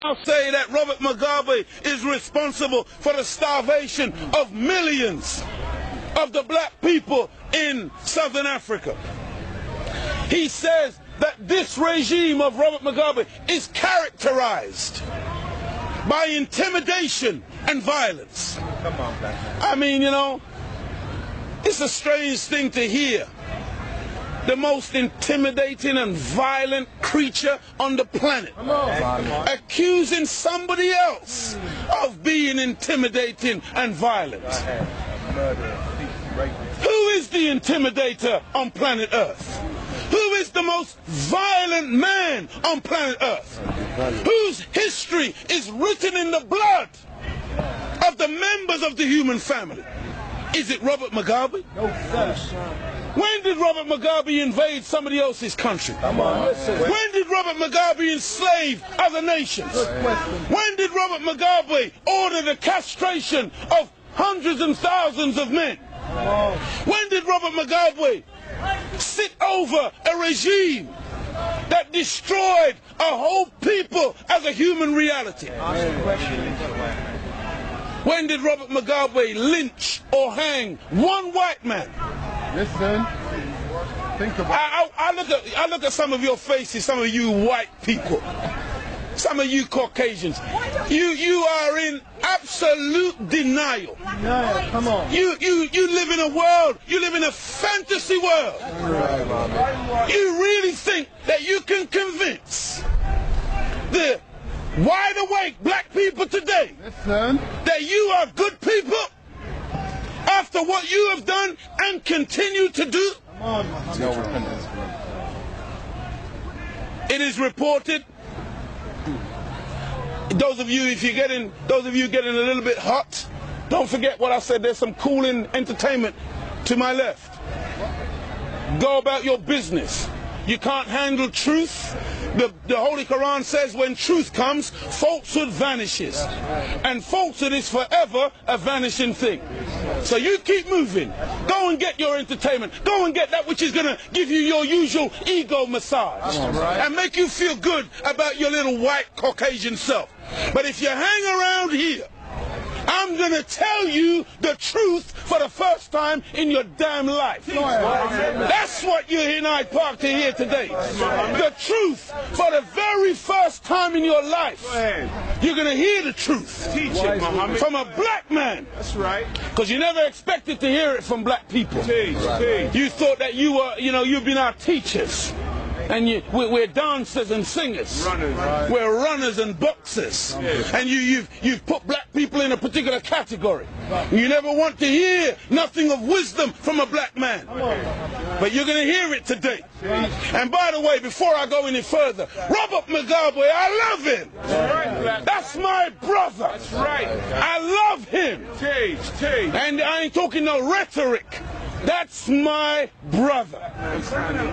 I'll say that Robert Mugabe is responsible for the starvation of millions of the black people in Southern Africa. He says that this regime of Robert Mugabe is characterized by intimidation and violence. I mean, you know, it's a strange thing to hear. The most intimidating and violent creature on the planet accusing somebody else of being intimidating and violent. Who is the intimidator on planet Earth? Who is the most violent man on planet Earth? Whose history is written in the blood of the members of the human family? Is it Robert Mugabe? No, sir. When did Robert Mugabe invade somebody else's country? When did Robert Mugabe enslave other nations? When did Robert Mugabe order the castration of hundreds and thousands of men? When did Robert Mugabe sit over a regime that destroyed a whole people as a human reality? When did Robert Mugabe lynch or hang one white man? Listen, think about it. I look at some of your faces, some of you white people, some of you Caucasians. You are in absolute denial. Come on. You live in a world, you live in a fantasy world. You really think that you can convince the wide awake black people today that you are good people after what you have done and continue to do? It is reported, those of you getting a little bit hot, don't forget what I said. There's some cooling entertainment to my left. Go about your business. You can't handle truth. The Holy Quran says when truth comes, falsehood vanishes. And falsehood is forever a vanishing thing. So you keep moving. Go and get your entertainment. Go and get that which is going to give you your usual ego massage. And make you feel good about your little white Caucasian self. But if you hang around here, I'm going to tell you the truth for the first time in your damn life. That's what you're in Hyde Park to hear today. The truth for the very first time in your life. You're going to hear the truth. Teach it, Muhammad. From a black man. That's right. Because you never expected to hear it from black people. Teach. You thought that you were, you've been our teachers. And we're dancers and singers. We're runners and boxers. And you've put black people in a particular category. You never want to hear nothing of wisdom from a black man. But you're going to hear it today. And by the way, before I go any further, Robert Mugabe, I love him. That's my brother. That's right. I love him. And I ain't talking no rhetoric. That's my brother.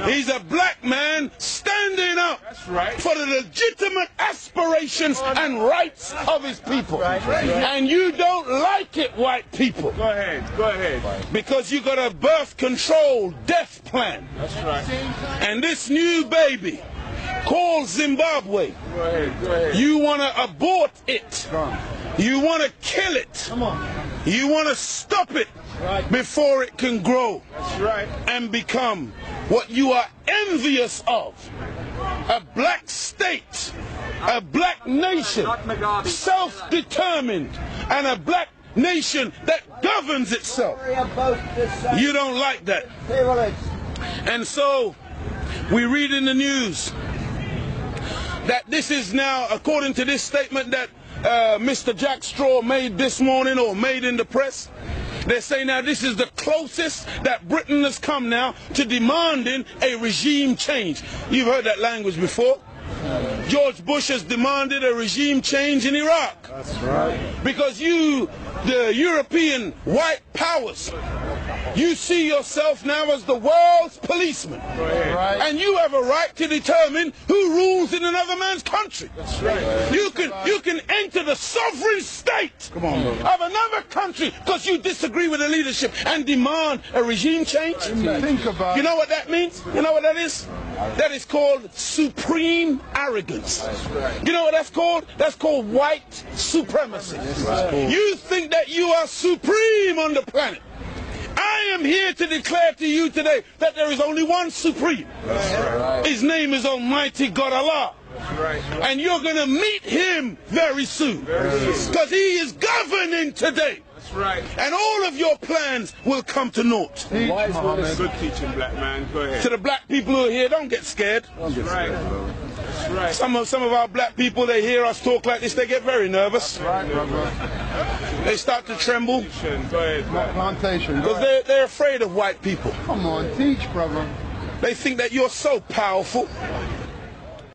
He's a black man standing up for the legitimate aspirations and rights of his people. And you don't like it, white people. Go ahead. Because you got a birth control death plan. That's right. And this new baby called Zimbabwe, Go ahead. you want to abort it. You want to kill it. You want to stop it before it can grow and become what you are envious of. A black state, a black nation, self-determined, and a black nation that governs itself. You don't like that. And so we read in the news that this is now, according to this statement that Mr. Jack Straw made this morning, or made in the press, they say now this is the closest that Britain has come now to demanding a regime change. You've heard that language before. George Bush has demanded a regime change in Iraq. That's right. Because the European white powers, You see yourself now as the world's policeman. Right. And you have a right to determine who rules in another man's country. That's right. You can enter the sovereign state of another country because you disagree with the leadership and demand a regime change. Think about You know what that means? You know what that is? That is called supreme arrogance. You know what that's called? That's called white supremacy. You think that you are supreme on the planet. I am here to declare to you today that there is only one supreme. His name is Almighty God Allah. And you're going to meet him very soon. Because he is governing today. That's right. And all of your plans will come to naught. Good teaching, black man. Go ahead. To the black people who are here, don't get scared. That's right. That's right. Some of our black people, they hear us talk like this, they get very nervous. right, brother. They start to tremble Go ahead, man. Plantation. Go because ahead. they're afraid of white people. Come on, teach, brother. They think that you're so powerful